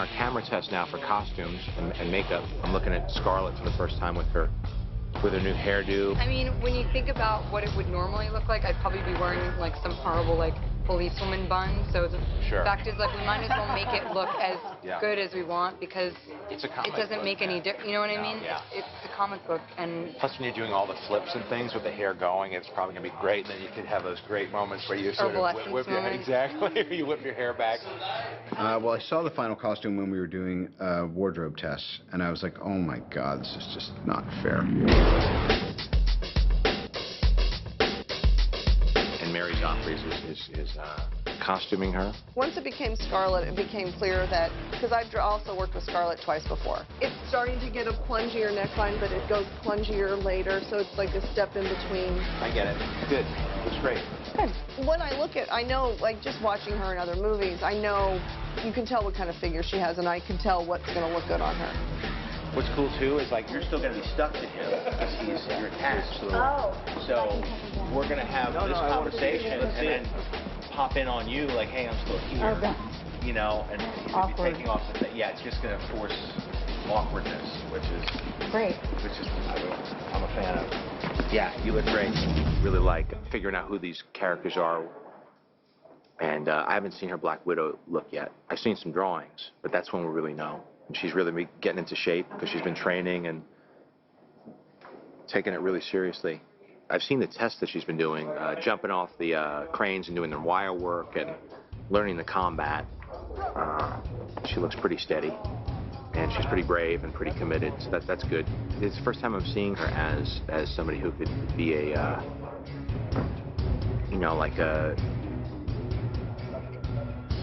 our camera test now for costumes and makeup, I'm looking at Scarlett for the first time with her new hairdo. I mean, when you think about what it would normally look like, I'd probably be wearing like some horrible like policewoman bun. So the fact is, like, we might as well make it look as good as we want, because it's a comic it doesn't book, make any difference. You know what I mean? Yeah. It's a comic book, and plus when you're doing all the flips and things with the hair going, it's probably gonna be great. And then you could have those great moments where you sort of whip your you whip your hair back. Well, I saw the final costume when we were doing wardrobe tests, and I was like, oh my God, this is just not fair. And Mary Joffrey's is costuming her. Once it became Scarlett, it became clear that, because I've also worked with Scarlett twice before, it's starting to get a plungier neckline, but it goes plungier later, so it's like a step in between. I get it. Good. Looks great. Good. When I look at, I know, like, just watching her in other movies, I know you can tell what kind of figure she has, and I can tell what's going to look good on her. What's cool too is, like, you're still going to be stuck to him because you're attached. So we're going to have this conversation and then pop in on you like, hey, I'm still here. You know, and he's going to be taking off the thing. Yeah, it's just going to force awkwardness, which is great. I'm a fan of. Yeah, you look great. Really like figuring out who these characters are. And I haven't seen her Black Widow look yet. I've seen some drawings, but that's when we really know. And she's really getting into shape because she's been training and taking it really seriously. I've seen the tests that she's been doing, jumping off the cranes and doing the wire work and learning the combat. She looks pretty steady, and she's pretty brave and pretty committed, so that's good. It's the first time I'm seeing her as somebody who could be a, you know, like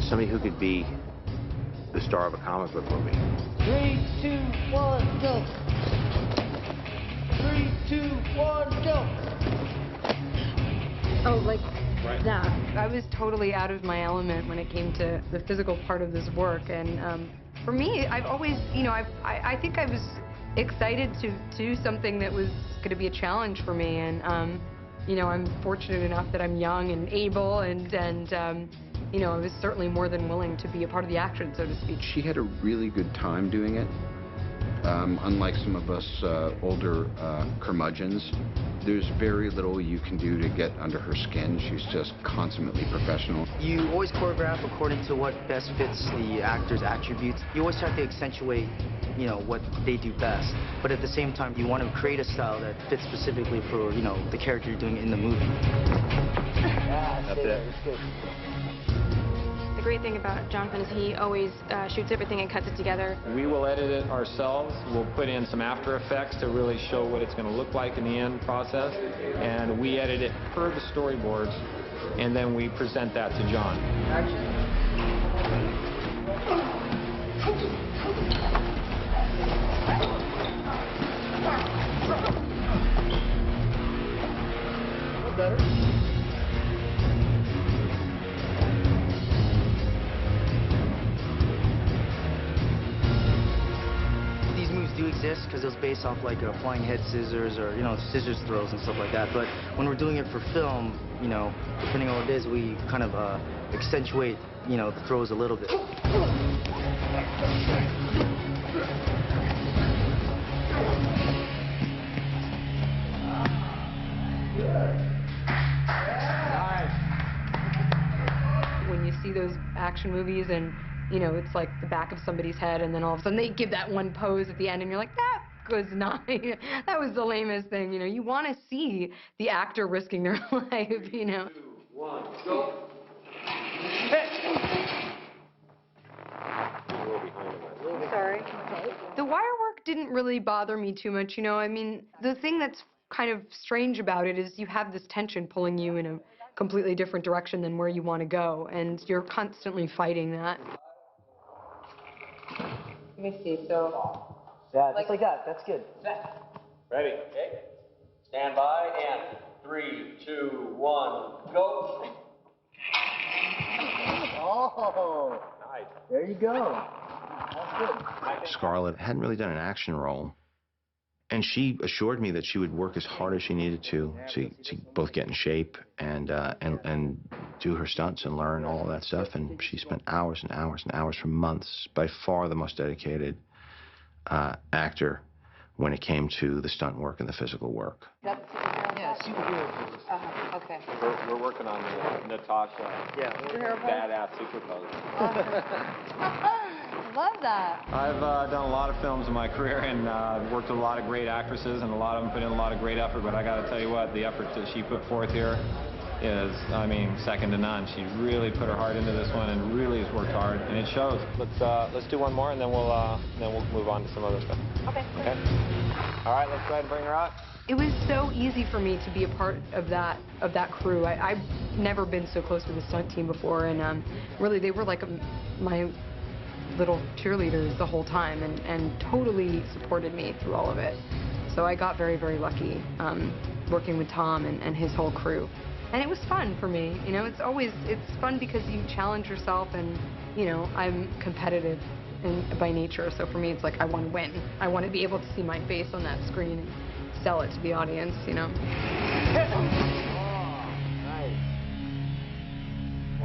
somebody who could be the star of a comic book movie. 3, 2, 1, go. 3, 2, 1, go. Oh, like that. I was totally out of my element when it came to the physical part of this work, and for me, I've always, you know, I think I was excited to do something that was going to be a challenge for me, and you know, I'm fortunate enough that I'm young and able, and you know, I was certainly more than willing to be a part of the action, so to speak. She had a really good time doing it. Unlike some of us older curmudgeons, there's very little you can do to get under her skin. She's just consummately professional. You always choreograph according to what best fits the actor's attributes. You always try to accentuate, you know, what they do best. But at the same time, you want to create a style that fits specifically for, you know, the character you're doing in the movie. That's it. The great thing about Jonathan is he always shoots everything and cuts it together. We will edit it ourselves. We'll put in some After Effects to really show what it's going to look like in the end process. And we edit it per the storyboards, and then we present that to John. Better. Do exist because it was based off like flying head scissors or, you know, scissors throws and stuff like that. But when we're doing it for film, you know, depending on what it is, we kind of accentuate, you know, the throws a little bit. When you see those action movies and, you know, it's like the back of somebody's head, and then all of a sudden they give that one pose at the end, and you're like, that was not, that was the lamest thing. You know, you want to see the actor risking their life, you know. 2, 1, go. Sorry. The wire work didn't really bother me too much, you know. I mean, the thing that's kind of strange about it is you have this tension pulling you in a completely different direction than where you want to go, and you're constantly fighting that. Let me see, so... Yeah, just like that. That's good. Ready? Okay. Stand by, and 3, 2, 1, go. Oh, nice. There you go. That's good. Scarlett hadn't really done an action role, and she assured me that she would work as hard as she needed to both get in shape and do her stunts and learn all of that stuff, and she spent hours and hours and hours for months. By far the most dedicated actor when it came to the stunt work and the physical work. Yeah, superhero pose. Okay. We're working on the Natasha badass super pose. Love that. I've done a lot of films in my career and worked with a lot of great actresses, and a lot of them put in a lot of great effort, but I got to tell you what, the effort that she put forth here is, I mean, second to none. She really put her heart into this one and really has worked hard, and it shows. Let's do one more, and then we'll move on to some other stuff. Okay. All right, let's go ahead and bring her out. It was so easy for me to be a part of that crew. I've never been so close with a stunt team before, and really they were like my little cheerleaders the whole time, and totally supported me through all of it. So I got very, very lucky working with Tom and his whole crew. And it was fun for me. You know, it's fun because you challenge yourself, and, you know, I'm competitive by nature. So for me, it's like I want to win. I want to be able to see my face on that screen and sell it to the audience, you know.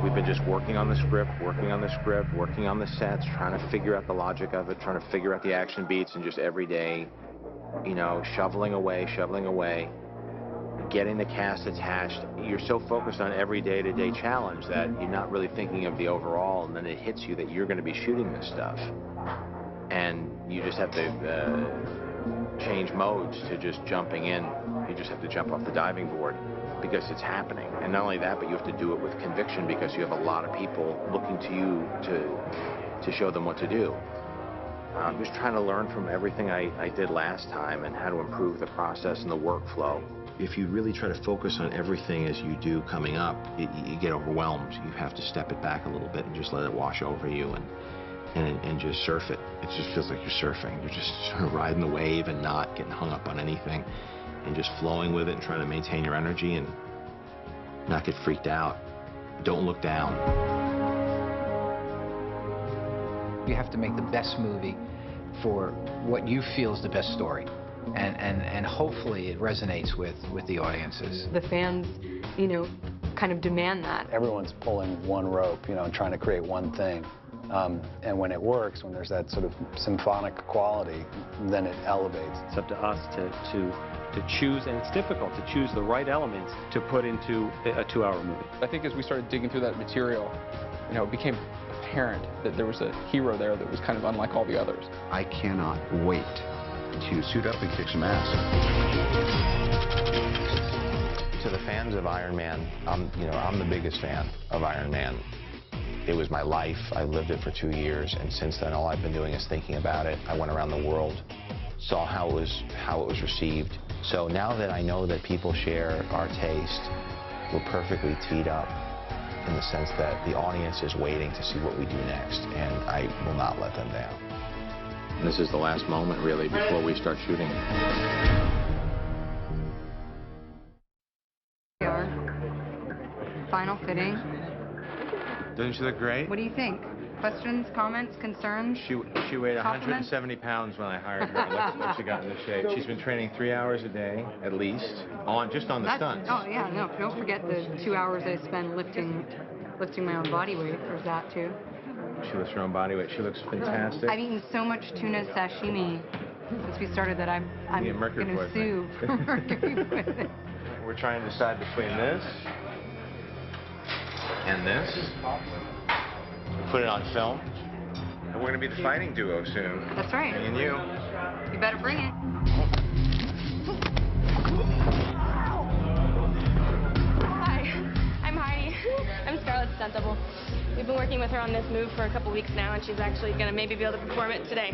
We've been just working on the script, working on the sets, trying to figure out the logic of it, trying to figure out the action beats, and just every day, you know, shoveling away, getting the cast attached. You're so focused on every day-to-day challenge that you're not really thinking of the overall, and then it hits you that you're going to be shooting this stuff. And you just have to change modes to just jumping in. You just have to jump off the diving board because it's happening. And not only that, but you have to do it with conviction because you have a lot of people looking to you to show them what to do. I'm just trying to learn from everything I did last time and how to improve the process and the workflow. If you really try to focus on everything as you do coming up, you get overwhelmed. You have to step it back a little bit and just let it wash over you and just surf it. It just feels like you're surfing. You're just sort of riding the wave and not getting hung up on anything and just flowing with it and trying to maintain your energy and not get freaked out. Don't look down. You have to make the best movie for what you feel is the best story. And hopefully it resonates with the audiences. The fans, you know, kind of demand that. Everyone's pulling one rope, you know, and trying to create one thing. And when it works, when there's that sort of symphonic quality, then it elevates. It's up to us to choose, and it's difficult to choose the right elements to put into a 2-hour movie. I think as we started digging through that material, you know, it became apparent that there was a hero there that was kind of unlike all the others. I cannot wait to suit up and kick some ass. To the fans of Iron Man, I'm the biggest fan of Iron Man. It was my life. I lived it for 2 years, and since then all I've been doing is thinking about it. I went around the world, saw how it was received. So now that I know that people share our taste, we're perfectly teed up in the sense that the audience is waiting to see what we do next, and I will not let them down. This is the last moment, really, before we start shooting. We are. Final fitting. Doesn't she look great? What do you think? Questions, comments, concerns? She weighed 170 pounds when I hired her. Look she got into shape. She's been training 3 hours a day, at least, just on the stunts. Oh, yeah, no, don't forget the 2 hours I spend lifting my own body weight. There's that, too. She lifts her own body weight. She looks fantastic. I've eaten so much tuna sashimi since we started that I'm going to sue for mercury poisoning. We're trying to decide between this and this. Put it on film. And we're going to be the fighting duo soon. That's right. Me and you. You better bring it. Hi, I'm Heidi. I'm Scarlett's stunt double. We've been working with her on this move for a couple weeks now, and she's actually going to maybe be able to perform it today.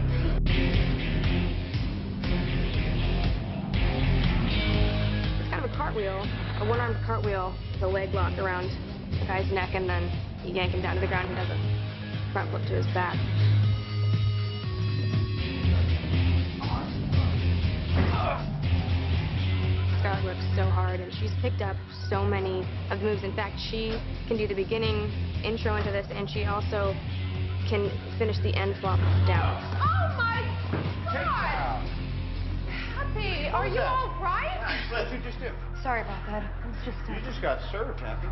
It's kind of a cartwheel, a one-armed cartwheel with a leg locked around the guy's neck, and then you yank him down to the ground. He does a front flip to his back. Scarlett works so hard, and she's picked up so many of the moves. In fact, she can do the beginning intro into this, and she also can finish the end flop down. Oh my God! Happy, are you all right? What did you just do? Sorry about that. You just got served, Happy.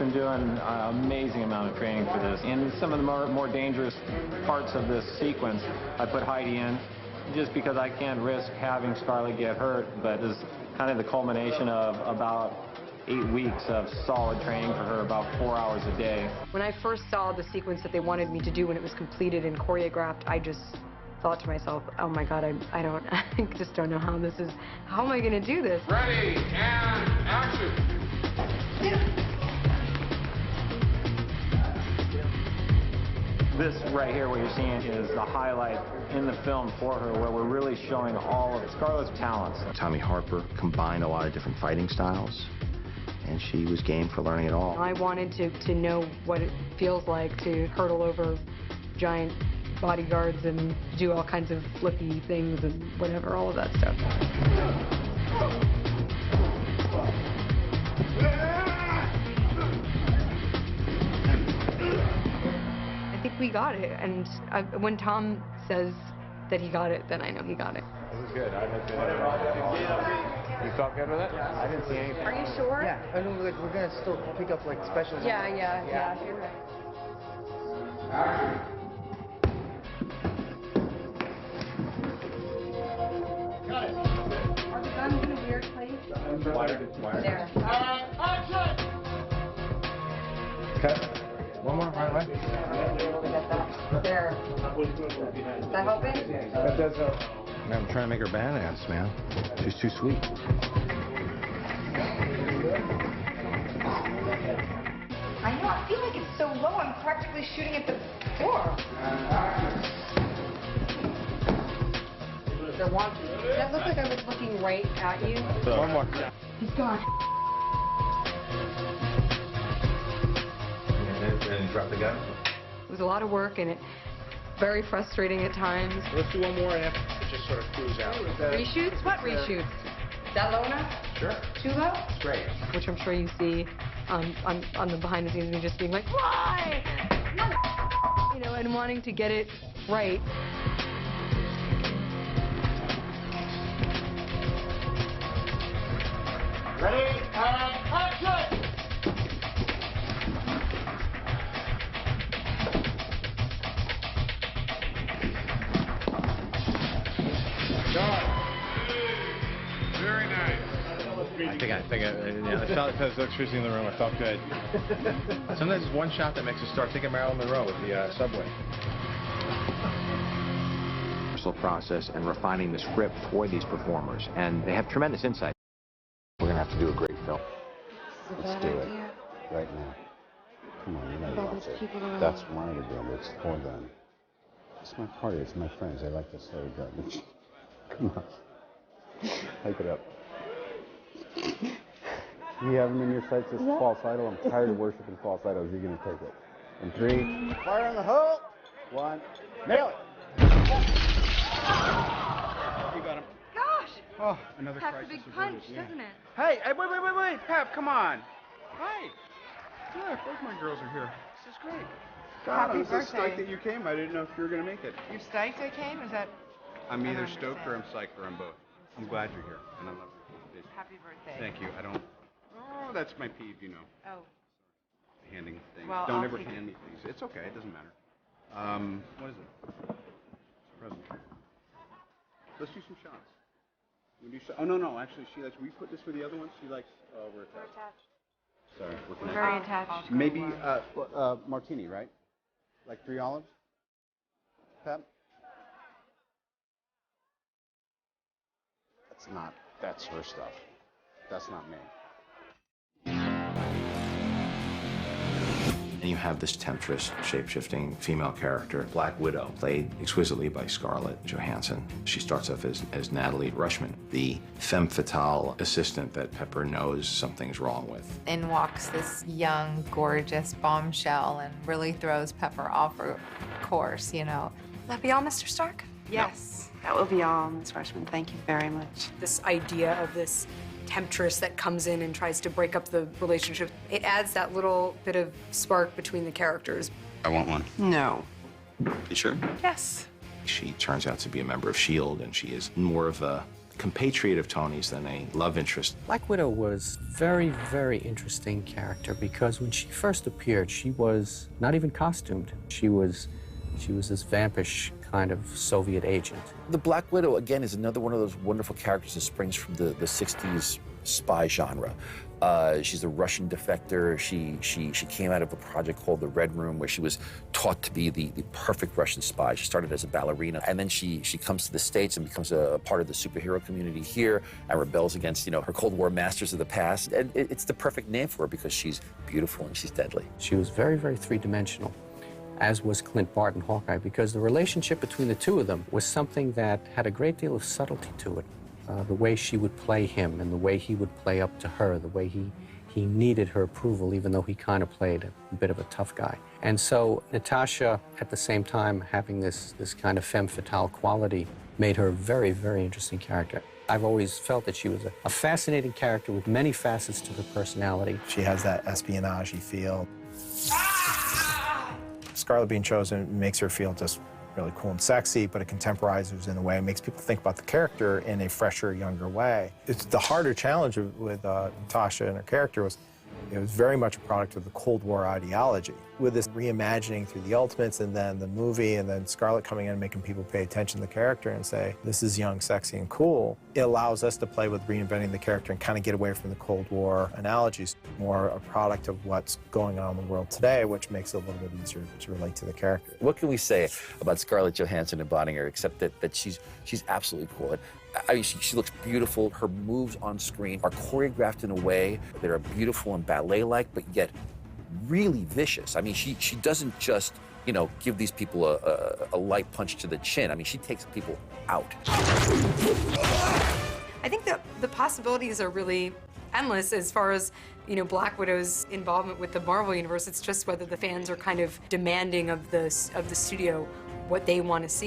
been doing an amazing amount of training for this. In some of the more dangerous parts of this sequence, I put Heidi in just because I can't risk having Scarlett get hurt, but it's kind of the culmination of about 8 weeks of solid training for her, about 4 hours a day. When I first saw the sequence that they wanted me to do when it was completed and choreographed, I just thought to myself, oh my God, I just don't know how am I gonna do this? Ready, and action! This right here, what you're seeing, is the highlight in the film for her, where we're really showing all of Scarlett's talents. Tommy Harper combined a lot of different fighting styles, and she was game for learning it all. I wanted to know what it feels like to hurdle over giant bodyguards and do all kinds of flippy things and whatever, all of that stuff. I think we got it, and when Tom says that he got it, then I know he got it. This is good. I looked at it. You felt good with it? I didn't see anything. Are you sure? Yeah, I know we're gonna still pick up like specials. Yeah, you're right. Got it. Are the guns in a weird place? There. Action! Okay. One more, right away. There. Is that helping? That does help. Man, I'm trying to make her badass, man. She's too sweet. I know, I feel like it's so low, I'm practically shooting at the floor. They're wonky. Does that look like I was looking right at you? One more. He's gone. And drop the gun. It was a lot of work and very frustrating at times. Let's do one more and have to just sort of cruise out. Reshoots? What reshoots? Is that low enough? Sure. Too low? Great. Which I'm sure you see on the behind the scenes, me just being like, why? You know, and wanting to get it right. Ready, and action! Very nice. I felt because electricity in the room. I felt good. Sometimes it's one shot that makes us start thinking Marilyn Monroe with the subway. Process and refining the script for these performers, and they have tremendous insight. We're gonna have to do a great film. Let's do it. Right now. Come on, you know you want it. That's why we're doing it. It's for them. It's my party. It's my friends. I like to say that. Come on. Hype it up. You have them in your sights as false idol. I'm tired of worshiping false idols. You're going to take it. In 3. Fire in the hole. 1. Nail it. You got him. Gosh! Oh, another That's a crisis big punch, averted, yeah. doesn't it? Hey, wait, Pep, come on. Hi. Yeah, both my girls are here. This is great. God, Happy I'm so birthday. stoked that you came. I didn't know if you were going to make it. You're stoked I came? Is that... I'm I either don't stoked or I'm understand. psyched or I'm both. I'm glad you're here, and I love you. Happy birthday. Thank you. I don't... Oh, that's my peeve, you know. Oh. Handing things. Well, Don't I'll ever take hand me things. It's okay. It doesn't matter. What is it? It's a present. Let's do some shots. We do oh, no. Actually, she likes... We put this with the other ones. She likes... we're attached. Sorry. We're very attached. Maybe, martini, right? Like 3 olives? Pep? That's her stuff. That's not me. And you have this temptress, shape-shifting female character, Black Widow, played exquisitely by Scarlett Johansson. She starts off as Natalie Rushman, the femme fatale assistant that Pepper knows something's wrong with. In walks this young, gorgeous bombshell and really throws Pepper off her course, you know. Will that be all, Mr. Stark? Yes, that will be all, Ms. Rushman. Thank you very much. This idea of this temptress that comes in and tries to break up the relationship, it adds that little bit of spark between the characters. I want one. No. You sure? Yes. She turns out to be a member of S.H.I.E.L.D., and she is more of a compatriot of Tony's than a love interest. Black Widow was very, very interesting character because when she first appeared, she was not even costumed. She was this vampish kind of Soviet agent. The Black Widow, again, is another one of those wonderful characters that springs from the 60s spy genre. She's a Russian defector. She came out of a project called The Red Room, where she was taught to be the perfect Russian spy. She started as a ballerina, and then she comes to the States and becomes a part of the superhero community here and rebels against, her Cold War masters of the past. And it's the perfect name for her because she's beautiful and she's deadly. She was very, very three-dimensional, as was Clint Barton, Hawkeye, because the relationship between the two of them was something that had a great deal of subtlety to it. The way she would play him and the way he would play up to her, the way he needed her approval, even though he kind of played a bit of a tough guy. And so Natasha, at the same time, having this kind of femme fatale quality, made her a very, very interesting character. I've always felt that she was a fascinating character with many facets to her personality. She has that espionage-y feel. Scarlett being chosen makes her feel just really cool and sexy, but it contemporizes in a way, it makes people think about the character in a fresher, younger way. It's the harder challenge with Natasha and her character was it was very much a product of the Cold War ideology. With this reimagining through the Ultimates and then the movie and then Scarlett coming in and making people pay attention to the character and say, this is young, sexy, and cool, it allows us to play with reinventing the character and kind of get away from the Cold War analogies. More a product of what's going on in the world today, which makes it a little bit easier to relate to the character. What can we say about Scarlett Johansson embodying her, except that she's absolutely cool. I mean, she looks beautiful. Her moves on screen are choreographed in a way that are beautiful and ballet-like, but yet really vicious. I mean, she doesn't just, give these people a light punch to the chin. I mean, she takes people out. I think that the possibilities are really endless as far as, Black Widow's involvement with the Marvel Universe. It's just whether the fans are kind of demanding of the studio what they want to see.